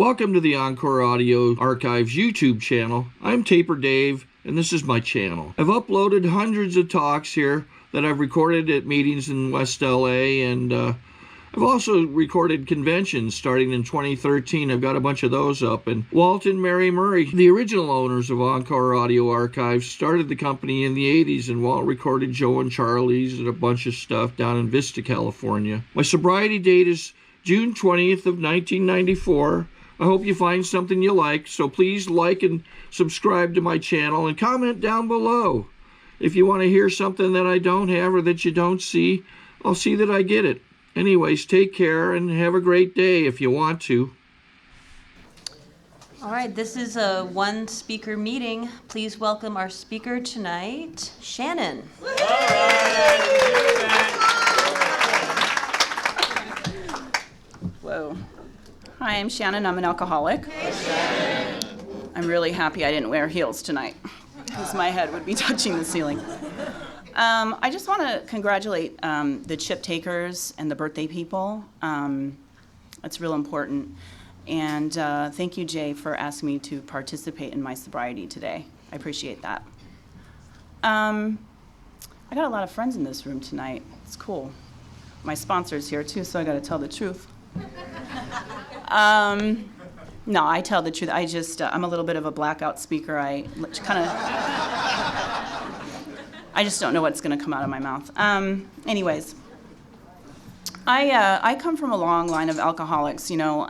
Welcome to the Encore Audio Archives YouTube channel. I'm Taper Dave, and this is my channel. I've uploaded hundreds of talks here that I've recorded at meetings in West LA, and I've also recorded conventions starting in 2013. I've got a bunch of those up. And Walt and Mary Murray, the original owners of Encore Audio Archives, started the company in the 80s, and Walt recorded Joe and Charlie's and a bunch of stuff down in Vista, California. My sobriety date is June 20th of 1994. I hope you find something you like, so please like and subscribe to my channel and comment down below. If you want to hear something that I don't have or that you don't see, I'll see that I get it. Anyways, take care and have a great day if you want to. All right, this is a one-speaker meeting. Please welcome our speaker tonight, Shannon. Whoa. Hi, I'm Shannon. I'm an alcoholic. Hey, Shannon. I'm really happy I didn't wear heels tonight because my head would be touching the ceiling. I just want to congratulate the chip takers and the birthday people. That's real important. And thank you, Jay, for asking me to participate in my sobriety today. I appreciate that. I got a lot of friends in this room tonight. It's cool. My sponsor's here, too, so I got to tell the truth. No, I tell the truth. I'm a little bit of a blackout speaker. I just don't know what's going to come out of my mouth. Anyways, I come from a long line of alcoholics. You know,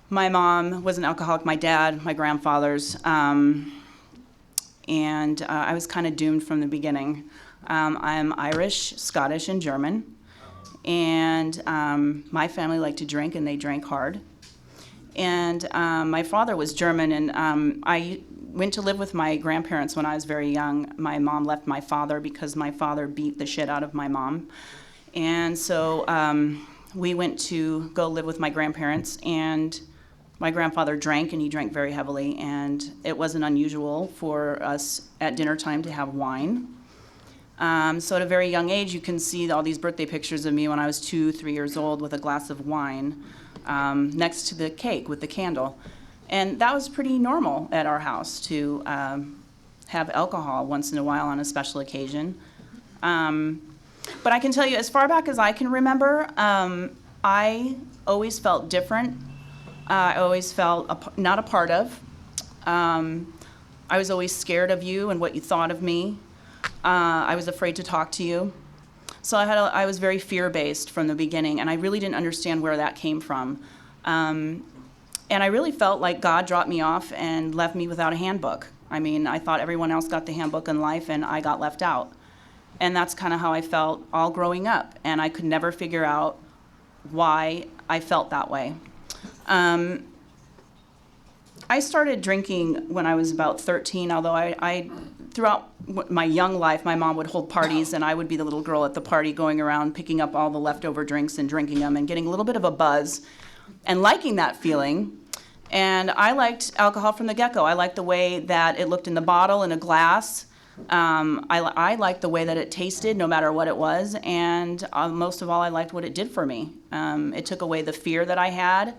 my mom was an alcoholic, my dad, my grandfathers, and I was kind of doomed from the beginning. I'm Irish, Scottish, and German. And my family liked to drink, and they drank hard. And my father was German, and I went to live with my grandparents when I was very young. My mom left my father because my father beat the shit out of my mom. And so we went to go live with my grandparents, and my grandfather drank, and he drank very heavily, and it wasn't unusual for us at dinner time to have wine. So at a very young age, you can see all these birthday pictures of me when I was 2, 3 years old with a glass of wine next to the cake with the candle. And that was pretty normal at our house to have alcohol once in a while on a special occasion. But I can tell you, as far back as I can remember, I always felt different. I always felt not a part of. I was always scared of you and what you thought of me. I was afraid to talk to you. So I was very fear-based from the beginning, and I really didn't understand where that came from. And I really felt like God dropped me off and left me without a handbook. I mean, I thought everyone else got the handbook in life, and I got left out. And that's kind of how I felt all growing up, and I could never figure out why I felt that way. I started drinking when I was about 13, although I throughout my young life, my mom would hold parties, and I would be the little girl at the party going around picking up all the leftover drinks and drinking them and getting a little bit of a buzz and liking that feeling. And I liked alcohol from the get-go. I liked the way that it looked in the bottle, in a glass. I liked the way that it tasted, no matter what it was. And most of all, I liked what it did for me. It took away the fear that I had,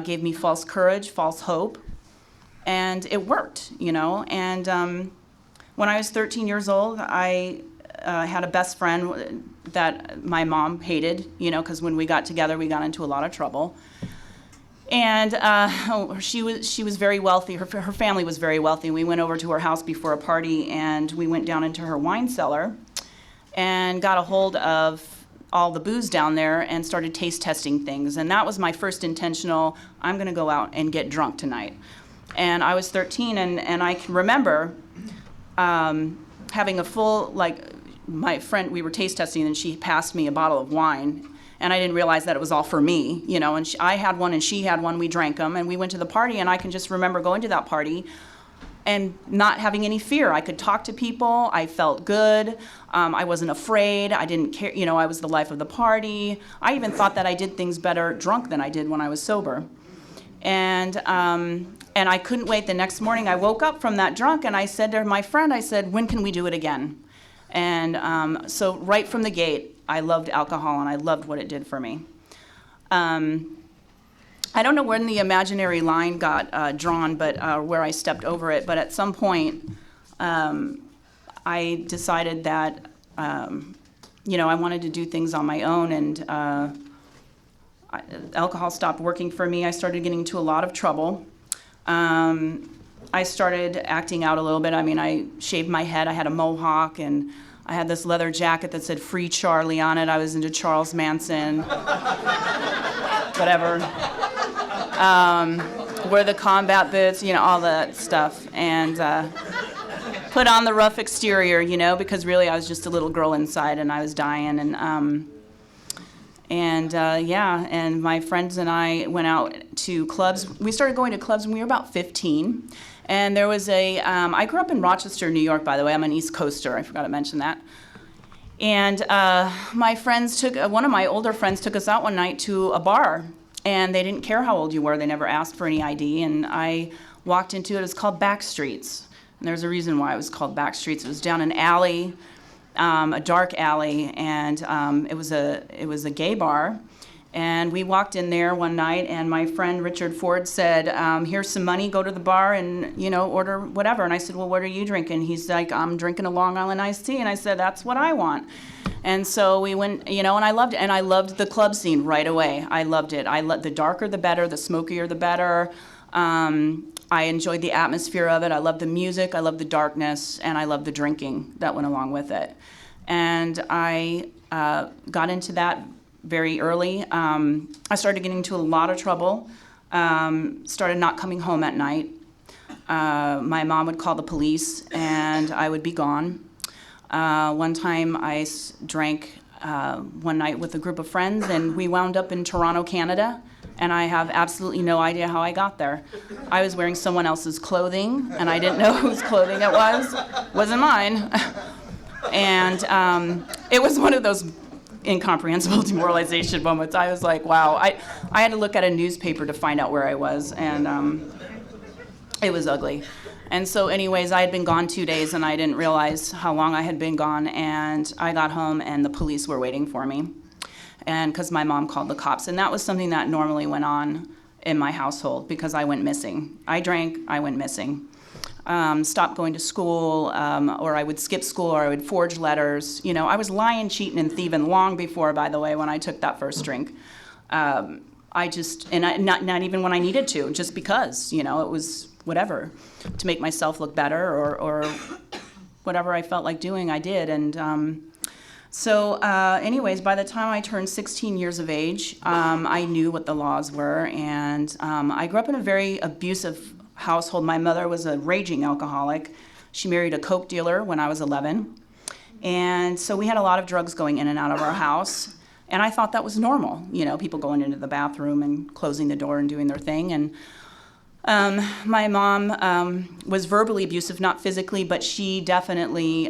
gave me false courage, false hope. And it worked, you know. And when I was 13 years old, I had a best friend that my mom hated, you know, because when we got together, we got into a lot of trouble. And she was very wealthy. Her family was very wealthy. We went over to her house before a party, and we went down into her wine cellar and got a hold of all the booze down there and started taste testing things. And that was my first intentional, I'm going to go out and get drunk tonight. And I was 13, and I can remember having a full, my friend, we were taste testing, and she passed me a bottle of wine, and I didn't realize that it was all for me, you know, and I had one and she had one, we drank them, and we went to the party, and I can just remember going to that party and not having any fear. I could talk to people, I felt good, I wasn't afraid, I didn't care, you know, I was the life of the party. I even thought that I did things better drunk than I did when I was sober. And I couldn't wait. The next morning I woke up from that drunk, and I said to my friend, I said, when can we do it again? And so right from the gate, I loved alcohol, and I loved what it did for me. I don't know when the imaginary line got drawn, but where I stepped over it. But at some point, I decided that I wanted to do things on my own, and alcohol stopped working for me. I started getting into a lot of trouble. I started acting out a little bit. I mean, I shaved my head. I had a mohawk, and I had this leather jacket that said "Free Charlie" on it. I was into Charles Manson, whatever. Wear the combat boots, all that stuff, and put on the rough exterior, because really I was just a little girl inside, and I was dying, and my friends and I went out to clubs. We started going to clubs when we were about 15, and there was I grew up in Rochester, New York, by the way. I'm an East Coaster. I forgot to mention that. And one of my older friends took us out one night to a bar, and they didn't care how old you were. They never asked for any ID, and I walked into it. It was called Backstreets, and there's a reason why it was called Backstreets. It was down an alley, a dark alley, and it was a gay bar. And we walked in there one night, and my friend Richard Ford said, "Here's some money. Go to the bar and order whatever." And I said, "Well, what are you drinking?" He's like, "I'm drinking a Long Island iced tea." And I said, "That's what I want." And so we went, and I loved it. And I loved the club scene right away. I loved it. The darker the better, the smokier the better. I enjoyed the atmosphere of it. I loved the music. I loved the darkness, and I loved the drinking that went along with it. And I got into that very early. I started getting into a lot of trouble. Started not coming home at night. My mom would call the police, and I would be gone. One time I drank one night with a group of friends, and we wound up in Toronto, Canada, and I have absolutely no idea how I got there. I was wearing someone else's clothing, and I didn't know whose clothing it was. Wasn't mine. And it was one of those incomprehensible demoralization moments. I was like, wow. I had to look at a newspaper to find out where I was, and it was ugly. And so anyways, I had been gone 2 days, and I didn't realize how long I had been gone, and I got home, and the police were waiting for me, and because my mom called the cops. And that was something that normally went on in my household, because I went missing. I drank, I went missing. Stopped going to school, or I would skip school, or I would forge letters. I was lying, cheating, and thieving long before, by the way, when I took that first drink. Not even when I needed to, just because, it was whatever, to make myself look better, or whatever I felt like doing, I did. And anyways, by the time I turned 16 years of age, I knew what the laws were, and I grew up in a very abusive household. My mother was a raging alcoholic. She married a coke dealer when I was 11. And so we had a lot of drugs going in and out of our house. And I thought that was normal, people going into the bathroom and closing the door and doing their thing. And my mom was verbally abusive, not physically, but she definitely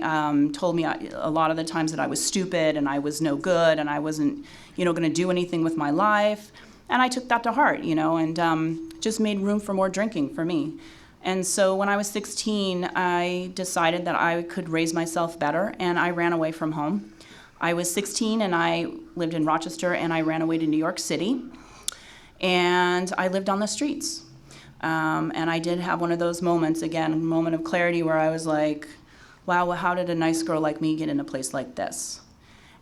told me a lot of the times that I was stupid and I was no good and I wasn't, going to do anything with my life. And I took that to heart, and just made room for more drinking for me. And so when I was 16, I decided that I could raise myself better, and I ran away from home. I was 16, and I lived in Rochester, and I ran away to New York City, and I lived on the streets. And I did have one of those moments, again, a moment of clarity where I was like, wow, well, how did a nice girl like me get in a place like this?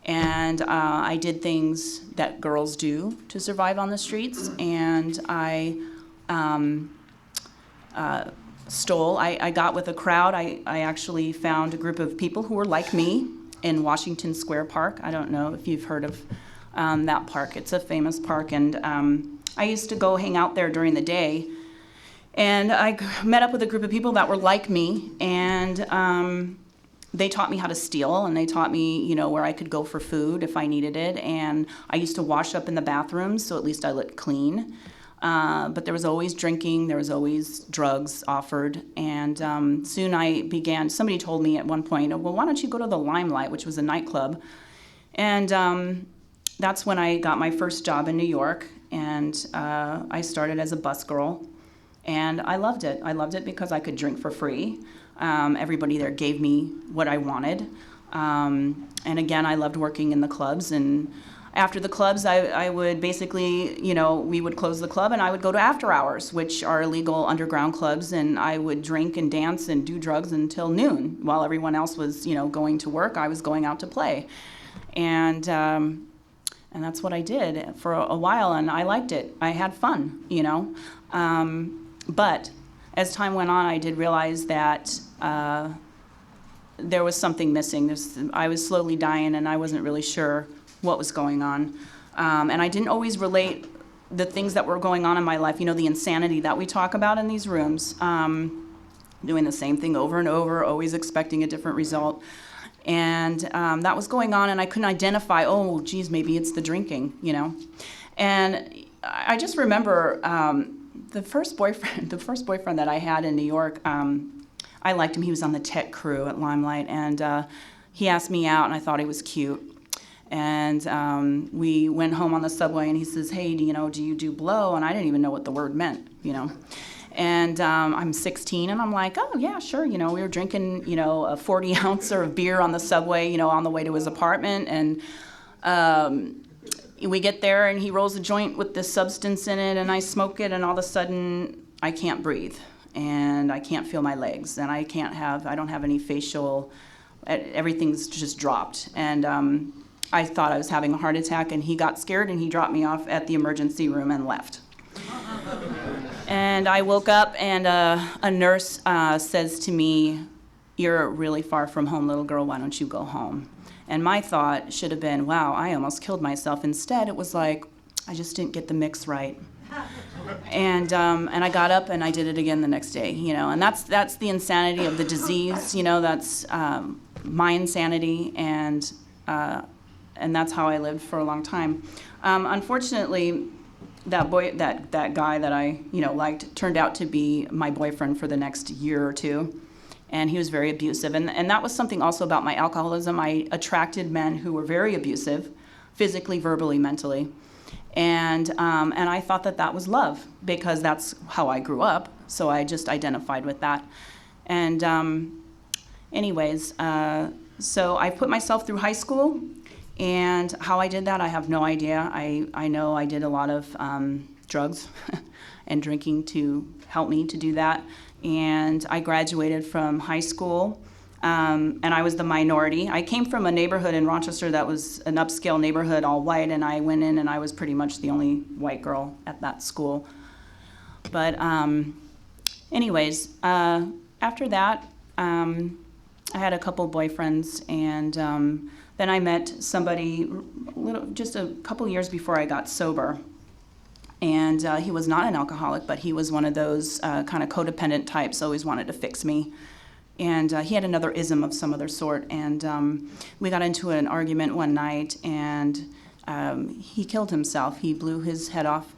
And I did things that girls do to survive on the streets, and I stole. I got with a crowd. I actually found a group of people who were like me in Washington Square Park. I don't know if you've heard of that park. It's a famous park, and I used to go hang out there during the day. And I met up with a group of people that were like me, and they taught me how to steal, and they taught me, where I could go for food if I needed it. And I used to wash up in the bathrooms, so at least I looked clean. But there was always drinking, there was always drugs offered. And soon somebody told me at one point, well, why don't you go to the Limelight, which was a nightclub. And that's when I got my first job in New York. And I started as a busgirl. And I loved it. I loved it because I could drink for free. Everybody there gave me what I wanted. And again, I loved working in the clubs, and After the clubs, I would basically, we would close the club and I would go to after hours, which are illegal underground clubs, and I would drink and dance and do drugs until noon. While everyone else was, going to work, I was going out to play. And that's what I did for a while, and I liked it. I had fun, But as time went on, I did realize that there was something missing. I was slowly dying, and I wasn't really sure what was going on. And I didn't always relate the things that were going on in my life, the insanity that we talk about in these rooms, doing the same thing over and over, always expecting a different result. And that was going on, and I couldn't identify, oh, geez, maybe it's the drinking, And I just remember the first boyfriend that I had in New York, I liked him. He was on the tech crew at Limelight, and he asked me out, and I thought he was cute. And we went home on the subway, and he says, hey, do you do blow? And I didn't even know what the word meant, And I'm 16, and I'm like, oh, yeah, sure. We were drinking, a 40 ounce of beer on the subway, on the way to his apartment. And we get there, and he rolls a joint with this substance in it, and I smoke it, and all of a sudden, I can't breathe. And I can't feel my legs, and I don't have any facial, everything's just dropped. And I thought I was having a heart attack, and he got scared, and he dropped me off at the emergency room and left. And I woke up, and a nurse says to me, you're really far from home, little girl, why don't you go home? And my thought should have been, wow, I almost killed myself. Instead, it was like, I just didn't get the mix right. And I got up and I did it again the next day, and that's the insanity of the disease, that's my insanity, and that's how I lived for a long time. Unfortunately, that guy that I liked turned out to be my boyfriend for the next year or two, and he was very abusive, and that was something also about my alcoholism. I attracted men who were very abusive, physically, verbally, mentally. And I thought that was love, because that's how I grew up, so I just identified with that. And so I put myself through high school, and how I did that, I have no idea. I know I did a lot of drugs and drinking to help me to do that. And I graduated from high school. And I was the minority. I came from a neighborhood in Rochester that was an upscale neighborhood, all white, and I went in and I was pretty much the only white girl at that school. But after that, I had a couple boyfriends, and then I met somebody just a couple years before I got sober. And he was not an alcoholic, but he was one of those kind of codependent types, always wanted to fix me. And he had another ism of some other sort, and we got into an argument one night, and he killed himself. He blew his head off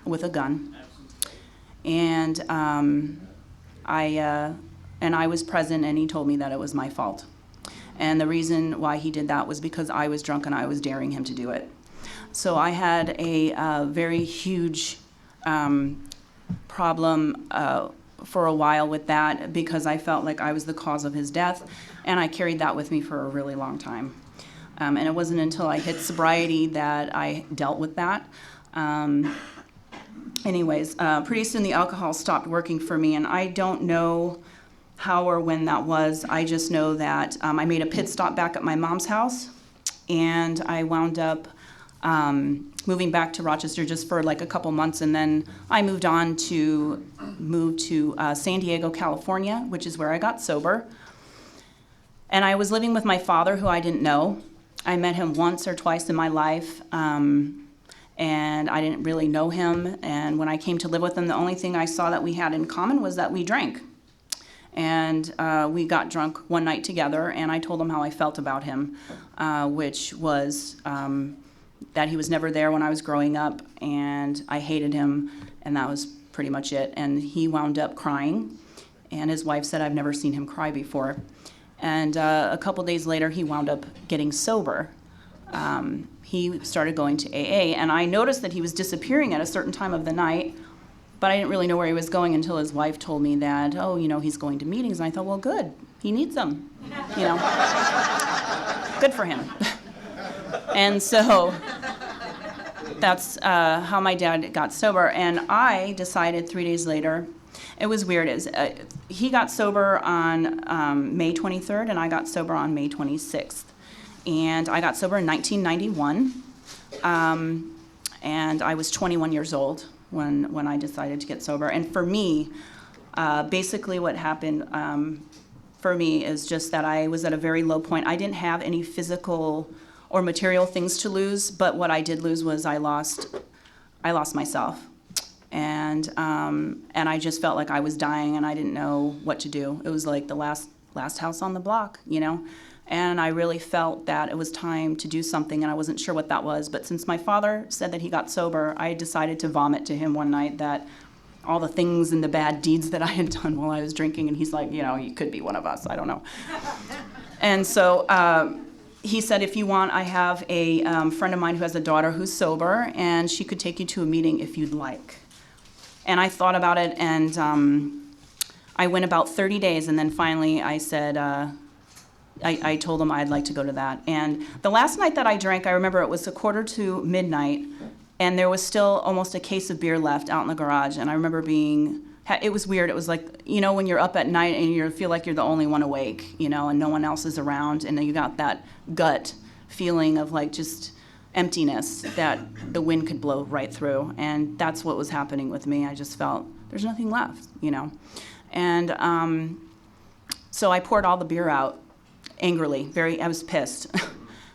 with a gun, and I was present, and he told me that it was my fault. And the reason why he did that was because I was drunk and I was daring him to do it. So I had a very huge problem for a while with that, because I felt like I was the cause of his death, and I carried that with me for a really long time. And it wasn't until I hit sobriety that I dealt with that. Pretty soon the alcohol stopped working for me, and I don't know how or when that was. I just know that I made a pit stop back at my mom's house, and I wound up moving back to Rochester just for like a couple months, and then I moved to San Diego, California, which is where I got sober. And I was living with my father, who I didn't know. I met him once or twice in my life, and I didn't really know him. And when I came to live with him, the only thing I saw that we had in common was that we drank. And we got drunk one night together, and I told him how I felt about him, which was that he was never there when I was growing up, and I hated him, and that was pretty much it. And he wound up crying, and his wife said, I've never seen him cry before. And a couple days later, he wound up getting sober. He started going to AA, and I noticed that he was disappearing at a certain time of the night, but I didn't really know where he was going until his wife told me that, he's going to meetings. And I thought, well, good, he needs them, Good for him. And so that's how my dad got sober. And I decided 3 days later, it was weird. He got sober on May 23rd, and I got sober on May 26th. And I got sober in 1991, and I was 21 years old when I decided to get sober. And for me, basically what happened for me is just that I was at a very low point. I didn't have any physical or material things to lose, but what I did lose was I lost myself. And I just felt like I was dying, and I didn't know what to do. It was like the last house on the block, you know? And I really felt that it was time to do something, and I wasn't sure what that was. But since my father said that he got sober, I decided to vomit to him one night that all the things and the bad deeds that I had done while I was drinking. And he's like, you know, you could be one of us, I don't know. And so he said, if you want, I have a friend of mine who has a daughter who's sober, and she could take you to a meeting if you'd like. And I thought about it, and I went about 30 days, and then finally I said, I told him I'd like to go to that. And the last night that I drank, I remember it was 1:45 midnight, and there was still almost a case of beer left out in the garage. And I remember it was weird. It was like, you know, when you're up at night and you feel like you're the only one awake, you know, and no one else is around, and then you got that gut feeling of like just emptiness that the wind could blow right through. And that's what was happening with me. I just felt there's nothing left, you know. And so I poured all the beer out angrily. I was pissed.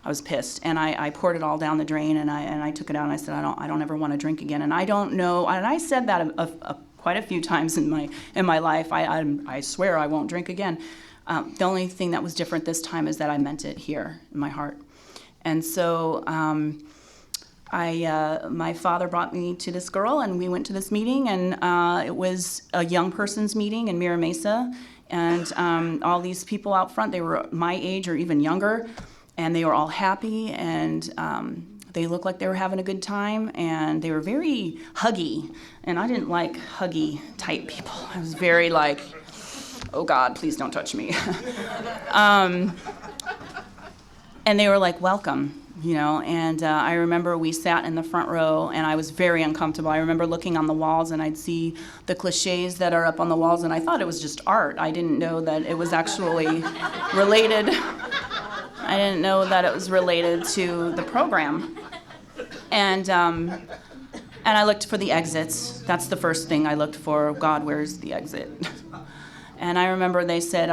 I was pissed, and I poured it all down the drain, and I took it out, and I said, I don't ever want to drink again. And I don't know, and I said that quite a few times in my life. I swear I won't drink again. The only thing that was different this time is that I meant it here in my heart. And so my father brought me to this girl, and we went to this meeting, and it was a young person's meeting in Mira Mesa, and all these people out front, they were my age or even younger, and they were all happy, and they looked like they were having a good time, and they were very huggy, and I didn't like huggy type people. I was very like, oh God, please don't touch me. And they were like, welcome, you know, and I remember we sat in the front row, and I was very uncomfortable. I remember looking on the walls, and I'd see the cliches that are up on the walls, and I thought it was just art. I didn't know that it was actually related. I didn't know that it was related to the program. And I looked for the exits. That's the first thing I looked for. God, where's the exit? And I remember they said,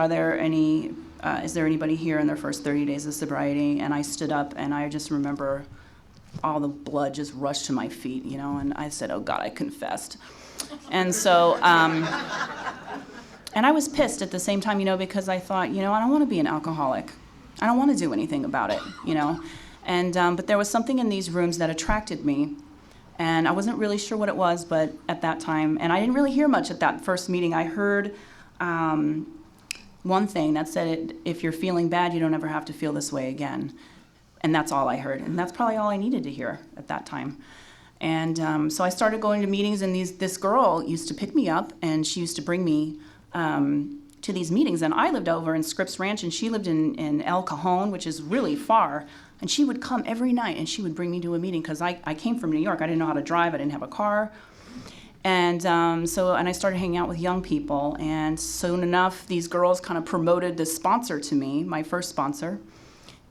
is there anybody here in their first 30 days of sobriety? And I stood up, and I just remember all the blood just rushed to my feet, you know, and I said, oh God, I confessed. And so, and I was pissed at the same time, you know, because I thought, you know, I don't want to be an alcoholic. I don't want to do anything about it, you know. And but there was something in these rooms that attracted me, and I wasn't really sure what it was, but at that time, and I didn't really hear much at that first meeting. I heard one thing that said, if you're feeling bad, you don't ever have to feel this way again. And that's all I heard, and that's probably all I needed to hear at that time. And so I started going to meetings, and this girl used to pick me up, and she used to bring me to these meetings. And I lived over in Scripps Ranch, and she lived in El Cajon, which is really far. And she would come every night, and she would bring me to a meeting, because I came from New York. I didn't know how to drive. I didn't have a car. And and I started hanging out with young people. And soon enough, these girls kind of promoted this sponsor to me, my first sponsor.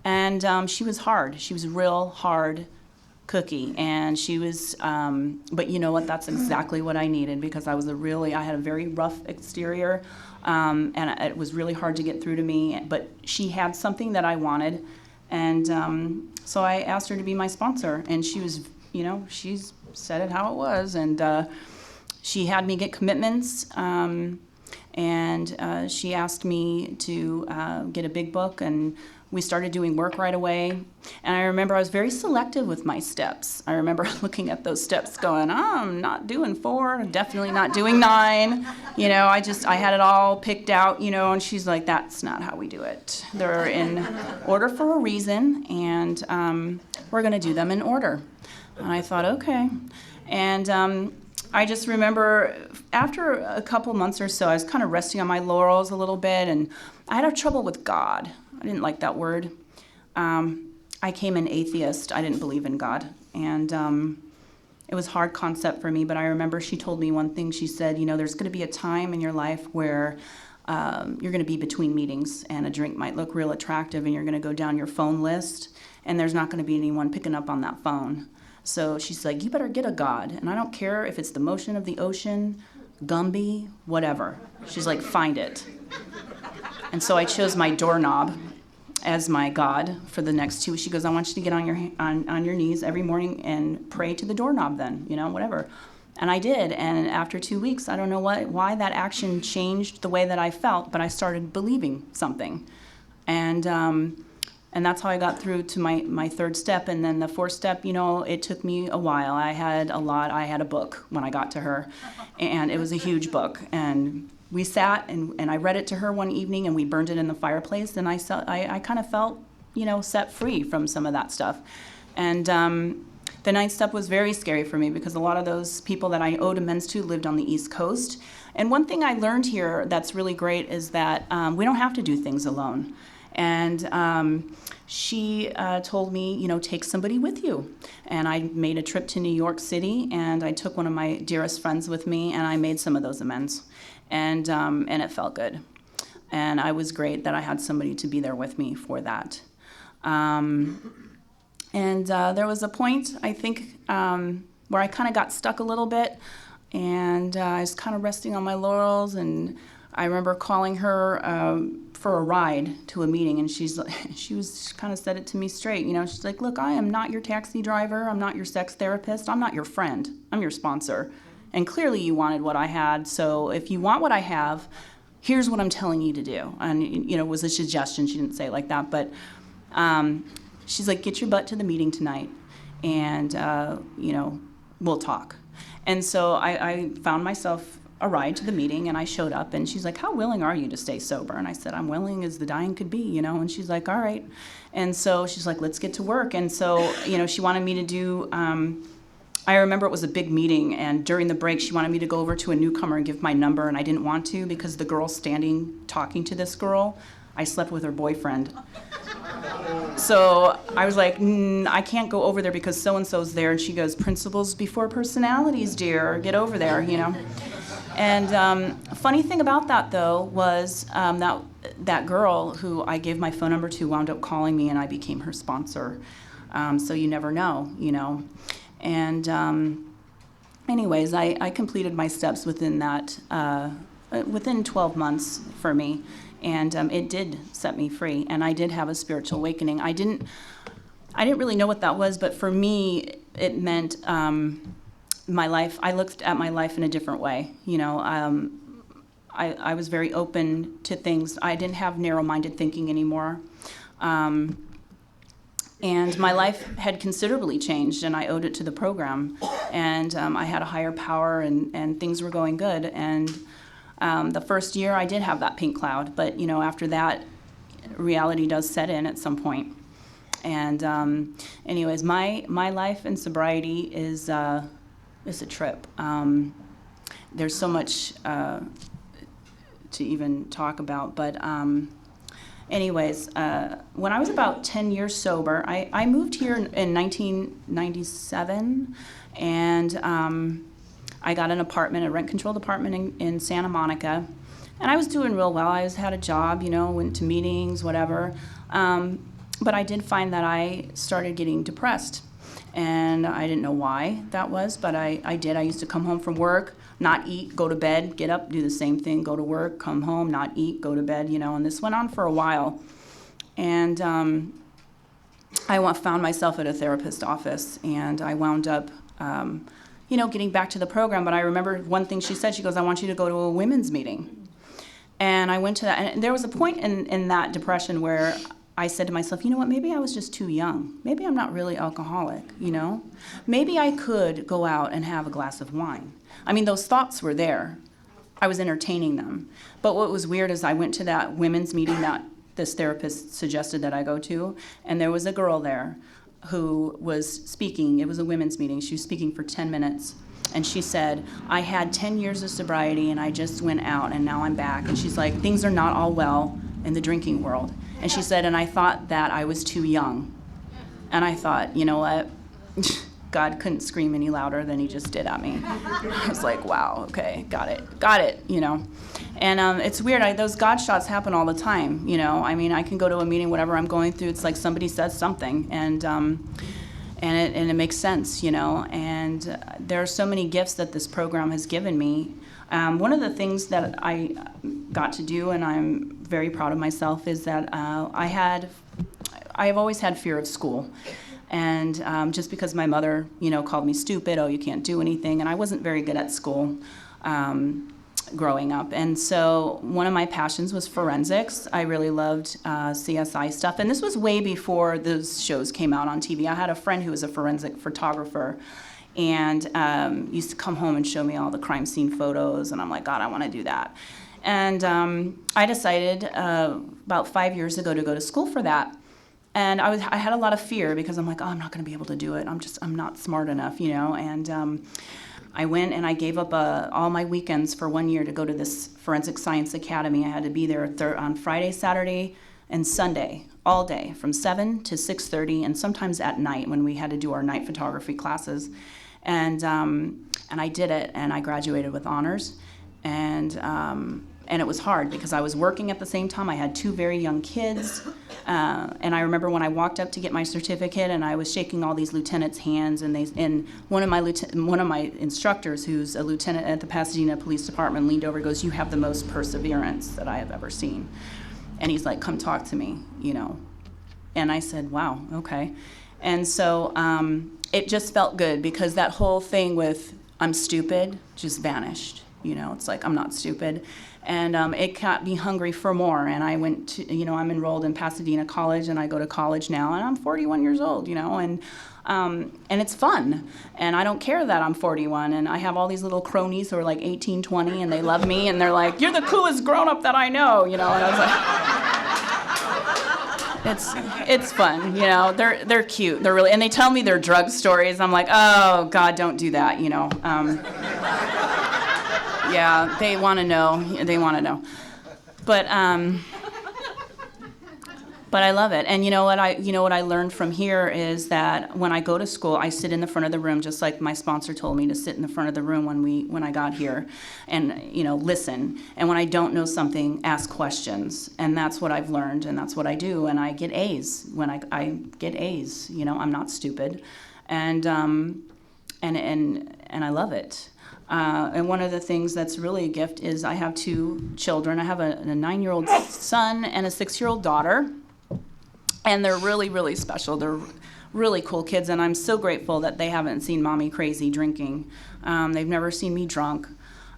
And she was hard. She was a real hard cookie. And she was, but you know what? That's exactly what I needed, because I had a very rough exterior. And it was really hard to get through to me. But she had something that I wanted. And so I asked her to be my sponsor, and she was, you know, she said it how it was, and she had me get commitments, and she asked me to get a big book, and we started doing work right away. And I remember I was very selective with my steps. I remember looking at those steps going, I'm not doing 4, definitely not doing 9. You know, I had it all picked out, you know, and she's like, that's not how we do it. They're in order for a reason, and we're going to do them in order. And I thought, okay. And I just remember after a couple months or so, I was kind of resting on my laurels a little bit, and I had trouble with God. I didn't like that word. I I came an atheist. I didn't believe in God. And it was a hard concept for me, but I remember she told me one thing. She said, you know, there's going to be a time in your life where you're going to be between meetings and a drink might look real attractive and you're going to go down your phone list and there's not going to be anyone picking up on that phone. So she's like, you better get a God. And I don't care if it's the motion of the ocean, Gumby, whatever. She's like, find it. And so I chose my doorknob as my God for the next 2 weeks. She goes, I want you to get on your knees every morning and pray to the doorknob then, you know, whatever. And I did, and after 2 weeks, I don't know why that action changed the way that I felt, but I started believing something. And that's how I got through to my third step. And then the fourth step, you know, it took me a while. I had a book when I got to her, and it was a huge book. And we sat, and I read it to her one evening, and we burned it in the fireplace, and I kind of felt, you know, set free from some of that stuff. And the ninth step was very scary for me because a lot of those people that I owed amends to lived on the East Coast. And one thing I learned here that's really great is that we don't have to do things alone. And she told me, you know, take somebody with you. And I made a trip to New York City, and I took one of my dearest friends with me, and I made some of those amends. And it felt good. And I was great that I had somebody to be there with me for that. And there was a point, I think, where I kind of got stuck a little bit, and I was kind of resting on my laurels, and I remember calling her for a ride to a meeting, and she kind of said it to me straight, you know, she's like, look, I am not your taxi driver, I'm not your sex therapist, I'm not your friend, I'm your sponsor, and clearly you wanted what I had, so if you want what I have, here's what I'm telling you to do. And, you know, it was a suggestion, she didn't say it like that, but she's like, get your butt to the meeting tonight, and, you know, we'll talk. And so I found myself a ride to the meeting, and I showed up, and she's like, how willing are you to stay sober? And I said, I'm willing as the dying could be, you know, and she's like, all right. And so she's like, let's get to work. And so, you know, she wanted me to do, I remember it was a big meeting, and during the break, she wanted me to go over to a newcomer and give my number, and I didn't want to because the girl standing talking to this girl, I slept with her boyfriend. So I was like, I can't go over there because so-and-so's there. And she goes, principles before personalities, dear. Get over there, you know. And funny thing about that, though, was that girl who I gave my phone number to wound up calling me, and I became her sponsor. So you never know, you know. And anyways, I completed my steps within that, within 12 months for me. And it did set me free, and I did have a spiritual awakening. I didn't really know what that was, but for me, it meant my life. I looked at my life in a different way. You know, I was very open to things. I didn't have narrow-minded thinking anymore. And my life had considerably changed, and I owed it to the program. And I had a higher power, and things were going good. And the first year I did have that pink cloud, but you know, after that, reality does set in at some point. And anyways, my life in sobriety is a trip. There's so much to even talk about, but anyways, when I was about 10 years sober, I moved here in 1997, and I got an apartment, a rent-controlled apartment in Santa Monica, and I was doing real well. I had a job, you know, went to meetings, whatever. But I did find that I started getting depressed, and I didn't know why that was, but I did. I used to come home from work, not eat, go to bed, get up, do the same thing, go to work, come home, not eat, go to bed, you know, and this went on for a while. And I found myself at a therapist's office, and I wound up you know, getting back to the program, but I remember one thing she said. She goes, I want you to go to a women's meeting. And I went to that, and there was a point in that depression where I said to myself, you know what, maybe I was just too young. Maybe I'm not really alcoholic, you know? Maybe I could go out and have a glass of wine. I mean, those thoughts were there. I was entertaining them. But what was weird is I went to that women's meeting that this therapist suggested that I go to, and there was a girl there who was speaking. It was a women's meeting. She was speaking for 10 minutes. And she said, I had 10 years of sobriety, and I just went out, and now I'm back. And she's like, things are not all well in the drinking world. And she said, and I thought that I was too young. And I thought, you know what? God couldn't scream any louder than he just did at me. I was like, wow, okay, got it, you know. And it's weird, those God shots happen all the time, you know. I mean, I can go to a meeting, whatever I'm going through, it's like somebody says something, and it makes sense, you know. And there are so many gifts that this program has given me. One of the things that I got to do, and I'm very proud of myself, is that I've always had fear of school. And just because my mother, you know, called me stupid, oh, you can't do anything, and I wasn't very good at school growing up. And so one of my passions was forensics. I really loved CSI stuff, and this was way before those shows came out on TV. I had a friend who was a forensic photographer, and used to come home and show me all the crime scene photos, and I'm like, God, I want to do that. And I decided about 5 years ago to go to school for that. And I had a lot of fear because I'm like, oh, I'm not going to be able to do it. I'm not smart enough, you know. And I went and I gave up all my weekends for 1 year to go to this Forensic Science Academy. I had to be there on Friday, Saturday, and Sunday, all day, from 7 to 6:30, and sometimes at night when we had to do our night photography classes. And I did it, and I graduated with honors. And it was hard because I was working at the same time. I had 2 very young kids. And I remember when I walked up to get my certificate, and I was shaking all these lieutenants' hands, and one of my instructors, who's a lieutenant at the Pasadena Police Department, leaned over and goes, "You have the most perseverance that I have ever seen." And he's like, "Come talk to me," you know. And I said, "Wow, okay." And so it just felt good because that whole thing with I'm stupid just vanished. You know, it's like I'm not stupid. And it got me hungry for more. And I went to, you know, I'm enrolled in Pasadena College, and I go to college now, and I'm 41 years old, you know, and it's fun. And I don't care that I'm 41, and I have all these little cronies who are like 18, 20, and they love me, and they're like, "You're the coolest grown-up that I know," you know, and I was like, it's fun, you know, they're cute, they're really, and they tell me their drug stories. I'm like, oh, God, don't do that, you know. Yeah, they want to know. But I love it. And you know what I learned from here is that when I go to school, I sit in the front of the room, just like my sponsor told me to sit in the front of the room when I got here, and you know, listen. And when I don't know something, ask questions. And that's what I've learned, and that's what I do. And I get A's when I get A's. You know, I'm not stupid, and I love it. And one of the things that's really a gift is I have 2 children. I have a 9-year-old son and a 6-year-old daughter. And they're really, really special. They're really cool kids. And I'm so grateful that they haven't seen mommy crazy drinking. They've never seen me drunk.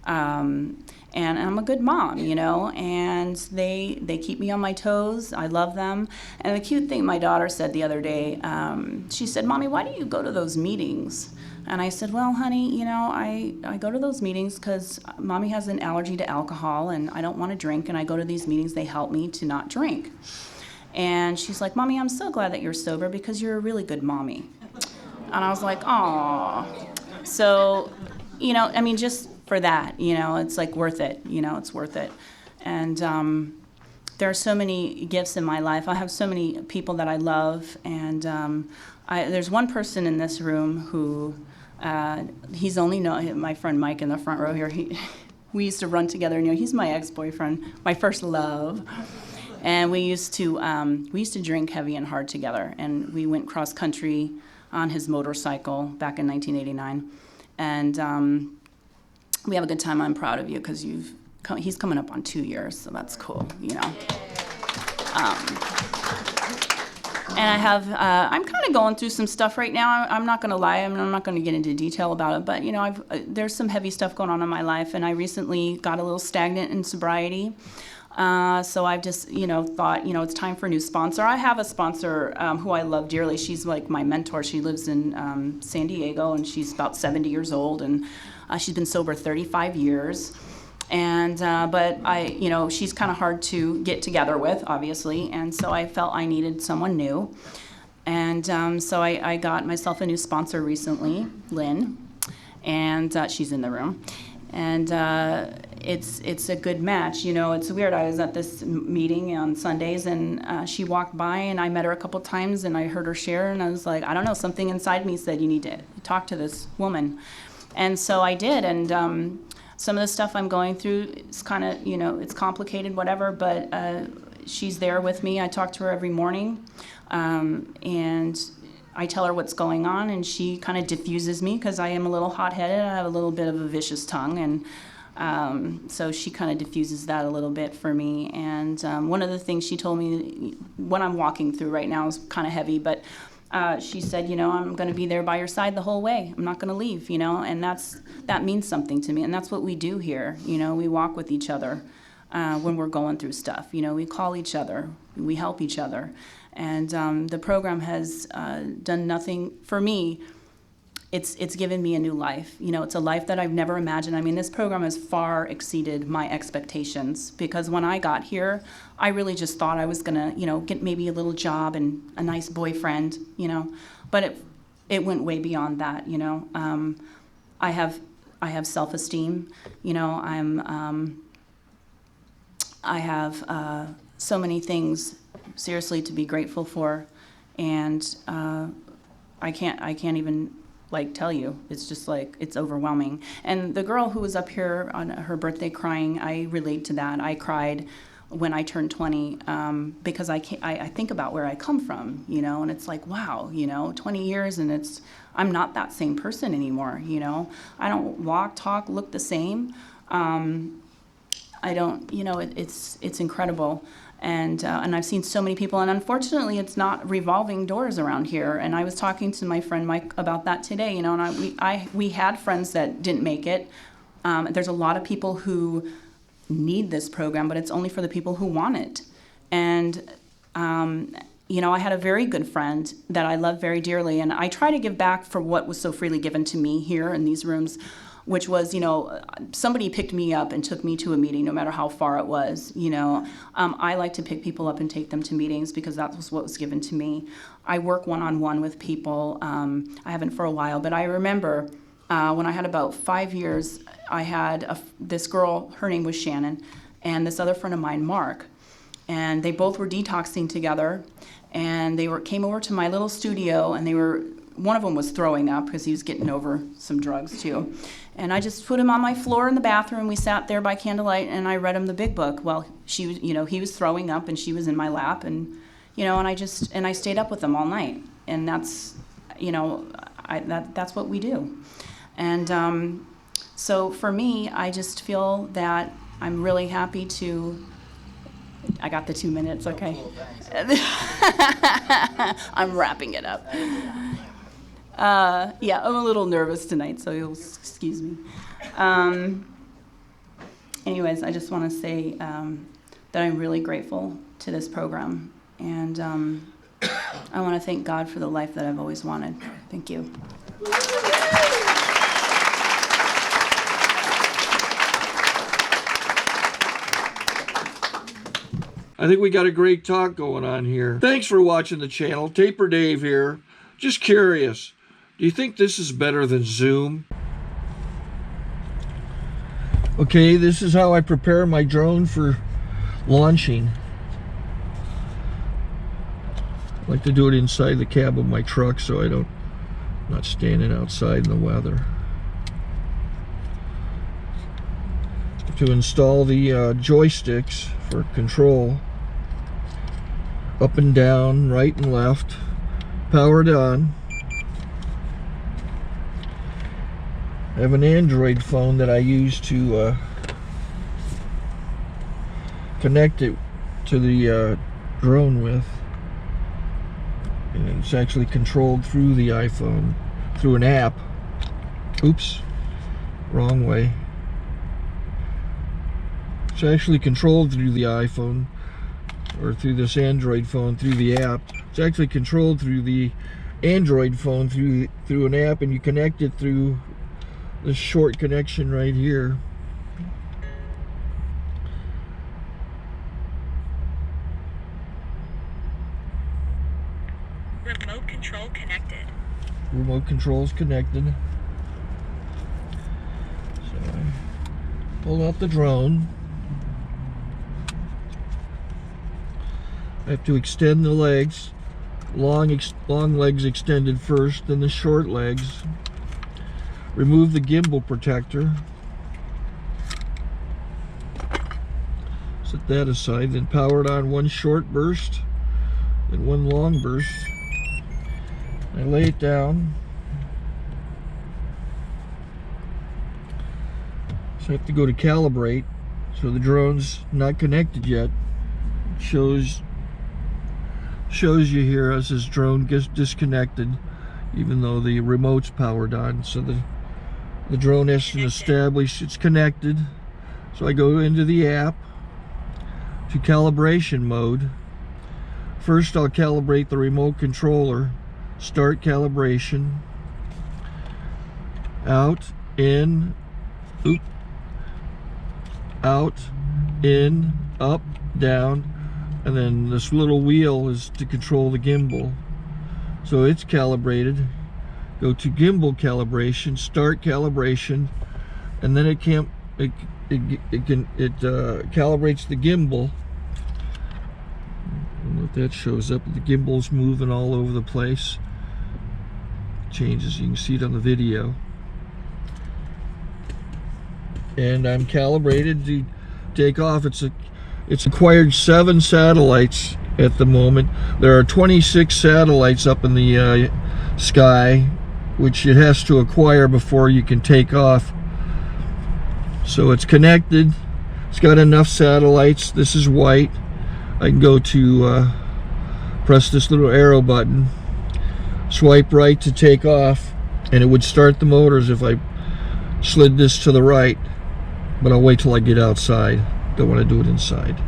And I'm a good mom, you know. And they keep me on my toes. I love them. And the cute thing my daughter said the other day, she said, "Mommy, why do you go to those meetings?" And I said, "Well, honey, you know, I go to those meetings because mommy has an allergy to alcohol, and I don't want to drink, and I go to these meetings. They help me to not drink." And she's like, "Mommy, I'm so glad that you're sober because you're a really good mommy." And I was like, "Aw." So, you know, I mean, just for that, you know, it's like worth it. You know, it's worth it. And there are so many gifts in my life. I have so many people that I love, and there's one person in this room who he's only known, my friend Mike in the front row here. We used to run together. You know, he's my ex-boyfriend, my first love, and we used to drink heavy and hard together. And we went cross country on his motorcycle back in 1989, and we have a good time. I'm proud of you because he's coming up on 2 years, so that's cool. You know. And I have, I'm kind of going through some stuff right now. I'm not going to lie. I'm not going to get into detail about it. But, you know, there's some heavy stuff going on in my life. And I recently got a little stagnant in sobriety. So I've just, you know, thought, you know, it's time for a new sponsor. I have a sponsor who I love dearly. She's like my mentor. She lives in San Diego, and she's about 70 years old. And she's been sober 35 years. And but you know, she's kind of hard to get together with, obviously, and so I felt I needed someone new, and so I got myself a new sponsor recently, Lynn, and she's in the room, And it's a good match. You know, it's weird. I was at this meeting on Sundays, and she walked by, and I met her a couple times, and I heard her share, and I was like, I don't know, something inside me said, you need to talk to this woman. And so I did, and some of the stuff I'm going through is kind of, you know, it's complicated, whatever, but she's there with me. I talk to her every morning, and I tell her what's going on, and she kind of diffuses me because I am a little hot-headed. I have a little bit of a vicious tongue, and so she kind of diffuses that a little bit for me. And one of the things she told me, what I'm walking through right now is kind of heavy, but she said, you know, I'm going to be there by your side the whole way. I'm not going to leave, you know, and that means something to me, and that's what we do here. You know, we walk with each other when we're going through stuff. You know, we call each other, we help each other. And the program has done nothing for me. It's given me a new life. You know, it's a life that I've never imagined. I mean, this program has far exceeded my expectations, because when I got here, I really just thought I was gonna, you know, get maybe a little job and a nice boyfriend, you know. But it went way beyond that, you know. I have self-esteem, you know. I have so many things, seriously, to be grateful for, and I can't even like tell you. It's just like, it's overwhelming. And the girl who was up here on her birthday crying, I relate to that. I cried when I turned 20 because I think about where I come from, you know, and it's like, wow, you know, 20 years, and I'm not that same person anymore, you know. I don't walk, talk, look the same. I don't, you know, it's incredible. And I've seen so many people, and unfortunately, it's not revolving doors around here. And I was talking to my friend Mike about that today, you know, and we had friends that didn't make it. There's a lot of people who need this program, but it's only for the people who want it. And, you know, I had a very good friend that I love very dearly, and I try to give back for what was so freely given to me here in these rooms, which was, you know, somebody picked me up and took me to a meeting, no matter how far it was, you know. I like to pick people up and take them to meetings because that was what was given to me. I work one-on-one with people. I haven't for a while, but I remember when I had about 5 years, I had this girl, her name was Shannon, and this other friend of mine, Mark, and they both were detoxing together, and they came over to my little studio, and one of them was throwing up because he was getting over some drugs too. And I just put him on my floor in the bathroom. We sat there by candlelight, and I read him the big book. Well, you know, he was throwing up, and she was in my lap, and, you know, and I stayed up with him all night. And that's, you know, that's what we do. And so for me, I just feel that I'm really happy to. I got the 2 minutes, okay. I'm wrapping it up. Yeah, I'm a little nervous tonight, so you'll excuse me. Anyways, I just want to say that I'm really grateful to this program, and I want to thank God for the life that I've always wanted. Thank you. I think we got a great talk going on here. Thanks for watching the channel. Taper Dave here. Just curious, do you think this is better than Zoom? Okay, this is how I prepare my drone for launching. I like to do it inside the cab of my truck so I'm not standing outside in the weather. To install the joysticks for control, up and down, right and left, powered on. I have an Android phone that I use to connect it to the drone with, and it's actually controlled through the iPhone, through an app. Oops, wrong way. It's actually controlled through the iPhone, or through this Android phone, through the app. It's actually controlled through the Android phone, through an app, and you connect it through this short connection right here. Remote control connected. Remote control's connected. So pull out the drone. I have to extend the legs. Long legs extended first, then the short legs. Remove the gimbal protector. Set that aside, then power it on one short burst and one long burst. I lay it down. So I have to go to calibrate. So the drone's not connected yet. It shows you here as this drone gets disconnected, even though the remote's powered on. So the drone has to establish it's connected. So I go into the app to calibration mode. First I'll calibrate the remote controller. Start calibration. Out, in, oop, out, in, up, down, and then this little wheel is to control the gimbal. So it's calibrated. Go to gimbal calibration, start calibration, and then it calibrates the gimbal. I don't know if that shows up. The gimbal's moving all over the place. Changes, you can see it on the video. And I'm calibrated to take off. It's acquired 7 satellites at the moment. There are 26 satellites up in the sky, which it has to acquire before you can take off. So it's connected. It's got enough satellites. This is white. I can go to press this little arrow button, swipe right to take off, and it would start the motors if I slid this to the right. But I'll wait till I get outside. Don't want to do it inside.